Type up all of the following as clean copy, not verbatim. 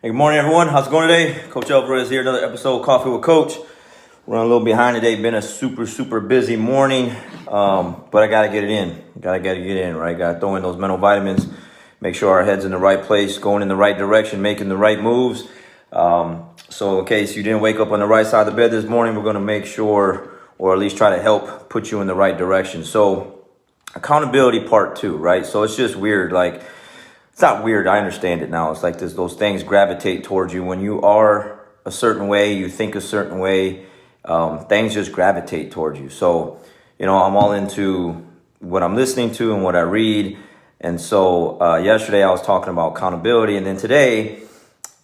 Hey, good morning, everyone. How's it going today? Coach Alvarez here, another episode of Coffee with Coach. We're running a little behind today. Been a super busy morning, but I got to get it in. Got to get it in, right? Got to throw in those mental vitamins, make sure our head's in the right place, going in the right direction, making the right moves. So in case you didn't wake up on the right side of the bed this morning, we're going to make sure, or at least try to help put you in the right direction. So accountability part 2, right? So it's just weird. Like, it's not weird. I understand it now. It's like those things gravitate towards you. When you are a certain way, you think a certain way, things just gravitate towards you. So, I'm all into what I'm listening to and what I read. And so yesterday I was talking about accountability. And then today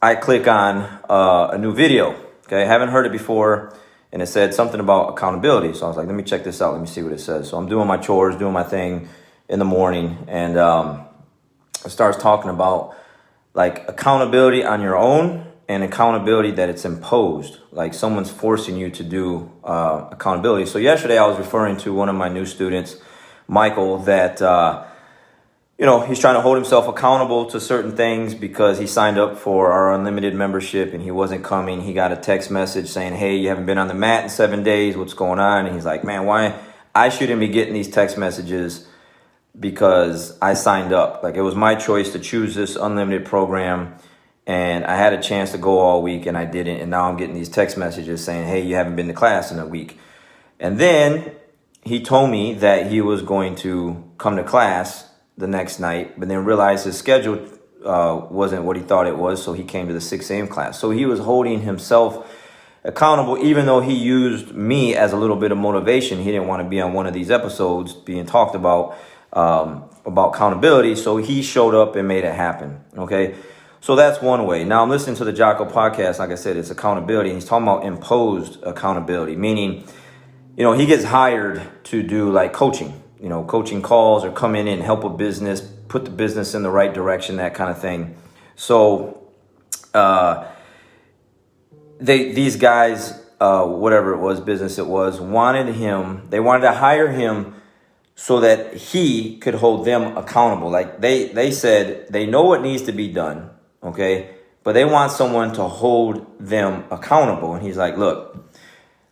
I click on a new video. Okay, I haven't heard it before. And it said something about accountability. So I was like, let me check this out. Let me see what it says. So I'm doing my chores, doing my thing in the morning. And it starts talking about like accountability on your own and accountability that it's imposed, like someone's forcing you to do accountability. So yesterday I was referring to one of my new students, Michael, that, he's trying to hold himself accountable to certain things because he signed up for our unlimited membership and he wasn't coming. He got a text message saying, hey, you haven't been on the mat in 7 days. What's going on? And he's like, man, why? I shouldn't be getting these text messages because I signed up. Like, it was my choice to choose this unlimited program, and I had a chance to go all week and I didn't. And now I'm getting these text messages saying, hey, you haven't been to class in a week. And then he told me that he was going to come to class the next night, but then realized his schedule wasn't what he thought it was. So he came to the 6 a.m. class. So he was holding himself accountable, even though he used me as a little bit of motivation. He didn't want to be on one of these episodes being talked about accountability. So he showed up and made it happen. Okay. So that's one way. Now I'm listening to the Jocko podcast. Like I said, it's accountability. And he's talking about imposed accountability, meaning, he gets hired to do like coaching, coaching calls or come in and help a business, put the business in the right direction, that kind of thing. So, these guys, whatever it was, business it was, they wanted to hire him so that he could hold them accountable. Like they said, they know what needs to be done, okay? But they want someone to hold them accountable. And he's like, look,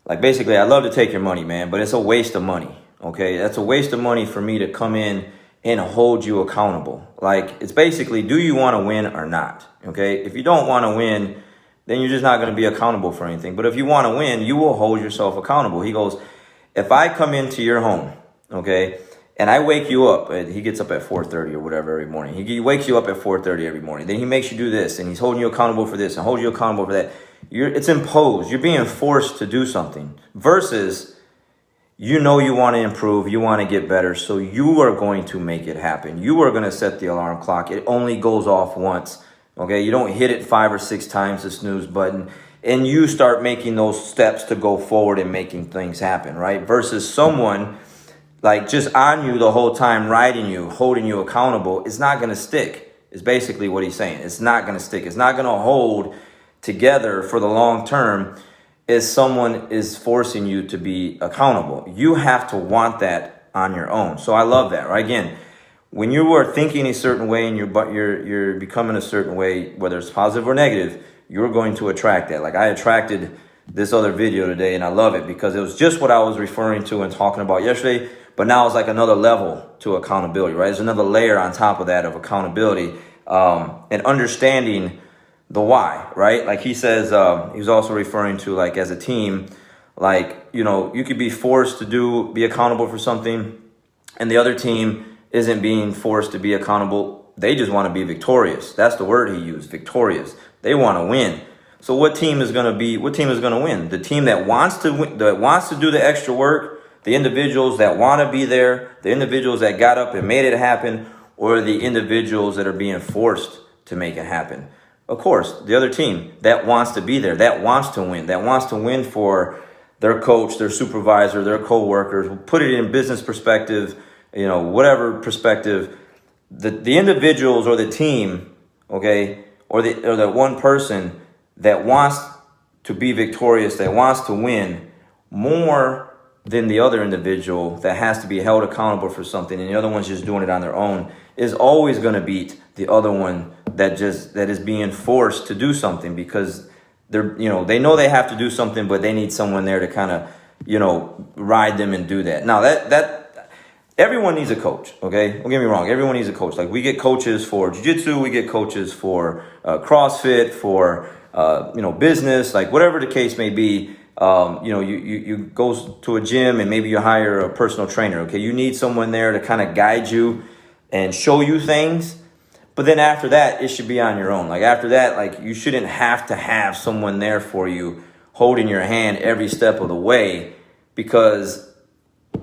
like basically, I'd love to take your money, man, but it's a waste of money, okay? That's a waste of money for me to come in and hold you accountable. Like, it's basically, do you want to win or not, okay? If you don't want to win, then you're just not going to be accountable for anything. But if you want to win, you will hold yourself accountable. He goes, if I come into your home, okay, and I wake you up, he gets up at 4:30 or whatever every morning. He wakes you up at 4:30 every morning. Then he makes you do this, and he's holding you accountable for this and holding you accountable for that. It's imposed. You're being forced to do something versus, you want to improve, you want to get better, so you are going to make it happen. You are going to set the alarm clock. It only goes off once, okay? You don't hit it 5 or 6 times, the snooze button, and you start making those steps to go forward and making things happen, right? Versus someone like just on you the whole time, riding you, holding you accountable. It's not going to stick, is basically what he's saying. It's not going to stick. It's not going to hold together for the long term if someone is forcing you to be accountable. You have to want that on your own. So I love that, right? Again, when you are thinking a certain way and you're becoming a certain way, whether it's positive or negative, you're going to attract that. Like, I attracted this other video today, and I love it because it was just what I was referring to and talking about yesterday. But now it's like another level to accountability, right? There's another layer on top of that of accountability, and understanding the why, right? Like he says, he was also referring to, like, as a team, like, you could be forced to be accountable for something, and the other team isn't being forced to be accountable. They just want to be victorious. That's the word he used, victorious. They want to win. So what team is going to win? The team that wants to win, that wants to do the extra work, the individuals that want to be there, the individuals that got up and made it happen, or the individuals that are being forced to make it happen. Of course, the other team that wants to be there, that wants to win for their coach, their supervisor, their coworkers. We'll put it in business perspective, whatever perspective. The individuals or the team, okay, or the one person that wants to be victorious, that wants to win more than the other individual that has to be held accountable for something, and the other one's just doing it on their own, is always going to beat the other one that is being forced to do something because they know they have to do something, but they need someone there to kind of, ride them and do that. Now that everyone needs a coach. Okay. Don't get me wrong. Everyone needs a coach. Like we get coaches for jiu-jitsu, we get coaches for CrossFit, for, business, like whatever the case may be. You go to a gym and maybe you hire a personal trainer. Okay. You need someone there to kind of guide you and show you things. But then after that, it should be on your own. Like after that, like you shouldn't have to have someone there for you holding your hand every step of the way, because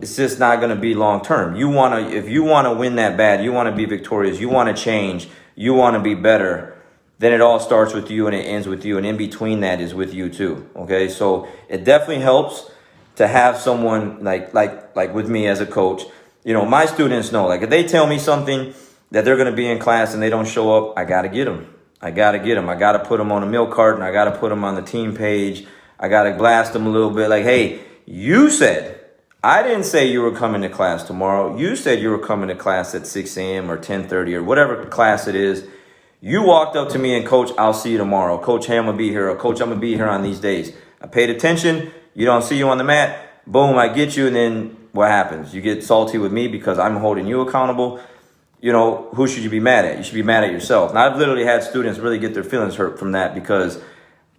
it's just not going to be long term. If you want to win that bad, you want to be victorious, you want to change, you want to be better, then it all starts with you and it ends with you. And in between that is with you too. Okay. So it definitely helps to have someone like with me as a coach. My students know, like if they tell me something that they're going to be in class and they don't show up, I got to get them. I got to put them on a milk carton. I got to put them on the team page. I got to blast them a little bit like, hey, you said, I didn't say you were coming to class tomorrow. You said you were coming to class at 6 a.m. or 10:30 or whatever class it is. You walked up to me and, Coach, I'll see you tomorrow. Coach, hey, I'm going to be here. Or, Coach, I'm going to be here on these days. I paid attention. You don't see you on the mat. Boom, I get you. And then what happens? You get salty with me because I'm holding you accountable. Who should you be mad at? You should be mad at yourself. Now, I've literally had students really get their feelings hurt from that because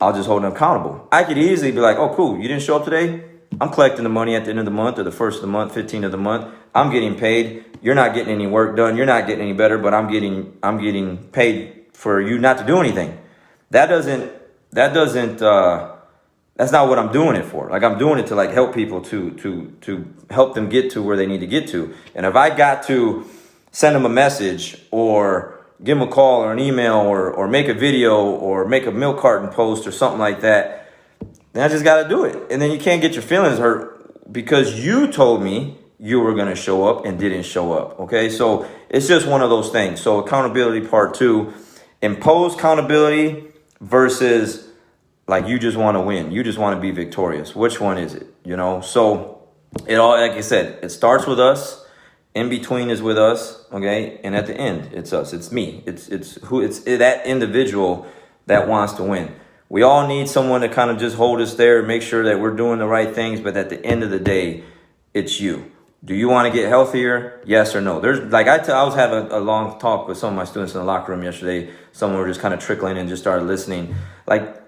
I'll just hold them accountable. I could easily be like, oh, cool, you didn't show up today? I'm collecting the money at the end of the month or the first of the month, 15th of the month. I'm getting paid. You're not getting any work done. You're not getting any better, but I'm getting paid for you not to do anything. That's not what I'm doing it for. Like I'm doing it to like help people to help them get to where they need to get to. And if I got to send them a message or give them a call or an email or make a video or make a milk carton post or something like that, then I just got to do it. And then you can't get your feelings hurt because you told me you were going to show up and didn't show up. Okay. So it's just one of those things. So accountability part 2, impose accountability versus like you just want to win. You just want to be victorious. Which one is it? So it all, like I said, it starts with us. In between is with us, okay? And at the end, it's us, it's me. It's that individual that wants to win. We all need someone to kind of just hold us there and make sure that we're doing the right things, but at the end of the day, it's you. Do you want to get healthier? Yes or no? There's like I was having a long talk with some of my students in the locker room yesterday. Someone were just kind of trickling and just started listening. Like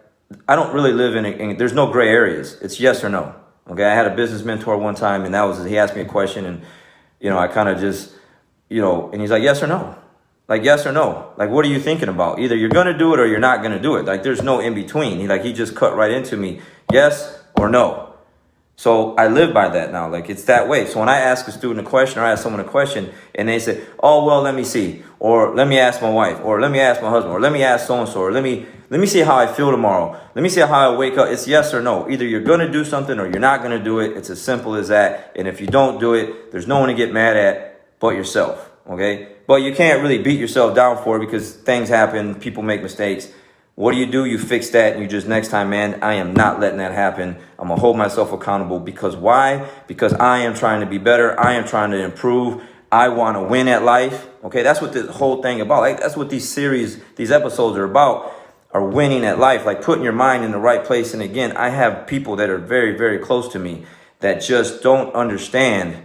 I don't really live in there's no gray areas. It's yes or no. Okay, I had a business mentor one time and he asked me a question and I kind of just, and he's like, yes or no? Like, yes or no? Like, what are you thinking about? Either you're going to do it or you're not going to do it. Like, there's no in between. He just cut right into me. Yes or no? So I live by that now. Like, it's that way. So when I ask a student a question or I ask someone a question and they say, oh, well, let me see, or let me ask my wife, or let me ask my husband, or let me ask so-and-so, or let me see how I feel tomorrow. Let me see how I wake up. It's yes or no. Either you're going to do something or you're not going to do it. It's as simple as that. And if you don't do it, there's no one to get mad at but yourself. Okay. But you can't really beat yourself down for it because things happen. People make mistakes. What do? You fix that and you just next time, man, I am not letting that happen. I'm going to hold myself accountable because why? Because I am trying to be better. I am trying to improve. I want to win at life. Okay. That's what this whole thing about. Like, that's what these episodes are about. Are winning at life, like putting your mind in the right place. And again, I have people that are very, very close to me that just don't understand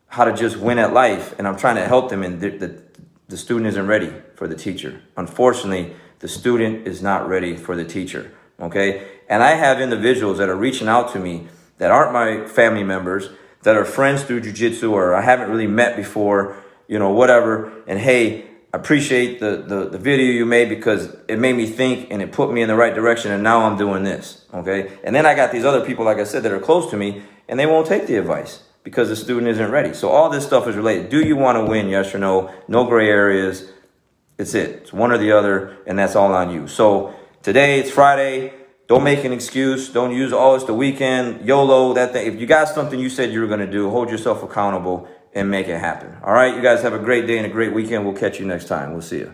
how to just win at life. And I'm trying to help them. And the student isn't ready for the teacher. Unfortunately, the student is not ready for the teacher. Okay. And I have individuals that are reaching out to me that aren't my family members, that are friends through jiu-jitsu or I haven't really met before, whatever. And hey, I appreciate the video you made because it made me think and it put me in the right direction. And now I'm doing this. Okay. And then I got these other people, like I said, that are close to me and they won't take the advice because the student isn't ready. So all this stuff is related. Do you want to win? Yes or no? No gray areas. It's it. It's one or the other. And that's all on you. So today it's Friday. Don't make an excuse. Don't use, oh, it's the weekend, YOLO, that thing. If you got something you said you were going to do, hold yourself accountable and make it happen. All right. You guys have a great day and a great weekend. We'll catch you next time. We'll see you.